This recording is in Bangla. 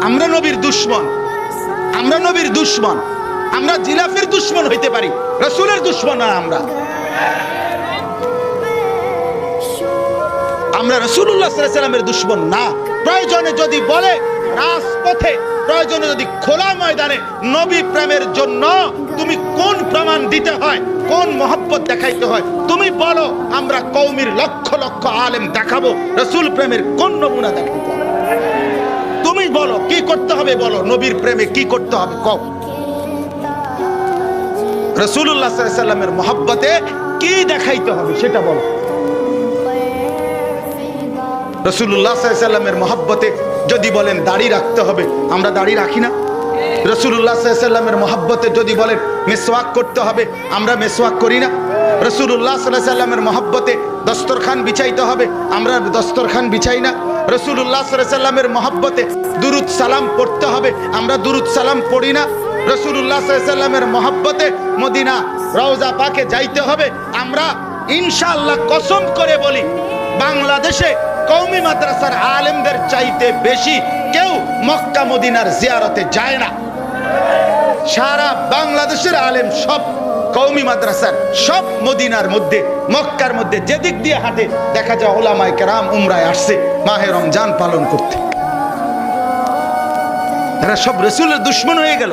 আমরা নবীর দুশমন, আমরা নবীর দুশমন, আমরা জিলাফের দুশমন হইতে পারি, রাসূলের দুশমন না। আমরা রাসূলুল্লাহ সাল্লাল্লাহু আলাইহি ওয়াসাল্লামের দুশমন না। প্রয়োজনে যদি বলে রাজপথে, প্রয়োজনে যদি খোলা ময়দানে নবী প্রেমের জন্য তুমি কোন প্রমাণ দিতে হয়, কোন মহব্বত দেখাইতে হয় তুমি বলো, আমরা কওমির লক্ষ লক্ষ আলেম দেখাবো রাসূল প্রেমের কোন নমুনা দেখাইতে হবে। তুমি বলো কি করতে হবে, বলো নবীর প্রেমে কি করতে হবে কও। রাসূলুল্লাহ সাল্লাল্লাহু আলাইহি ওয়াসাল্লামের মহব্বতে কি দেখাইতে হবে সেটা বলো। রাসূলুল্লাহ সাল্লাল্লাহু আলাইহি ওয়াসাল্লামের মহব্বতে যদি বলেন দাড়ি রাখতে হবে, আমরা দাড়ি রাখি না। রাসূলুল্লাহ সাল্লাল্লাহু আলাইহি ওয়াসাল্লামের মহব্বতে যদি বলেন মিসওয়াক করতে হবে, আমরা মিসওয়াক করি না। রাসূলুল্লাহ সাল্লাল্লাহু আলাইহি ওয়াসাল্লামের মহব্বতে দস্তরখান বিছাইতে হবে, আমরা দস্তরখান বিছাই না। রাসূলুল্লাহ সাল্লাল্লাহু আলাইহি ওয়াসাল্লামের মহব্বতে দুরুদ সালাম পড়তে হবে, আমরা দুরুদ সালাম পড়ি না। রাসূলুল্লাহ সাল্লাল্লাহু আলাইহি ওয়াসাল্লামের মহব্বতে মদিনা রওজা পাকে যাইতে হবে, আমরা ইনশাআল্লাহ কসম করে বলি বাংলাদেশে কওমি মাদ্রাসার আলেমদের চাইতে বেশি কেউ মক্কা মদিনার জিয়ারতে যায় না। সারা বাংলাদেশের আলেম সব কওমি মাদ্রাসার, সব মদিনার মধ্যে মক্কার মধ্যে যেদিক দিয়ে হাঁটে দেখা যায় উলামায়ে কেরাম উমরায় আসছে মাহে রমজান পালন করতে। এরা সব রাসূলের দুশমন হয়ে গেল।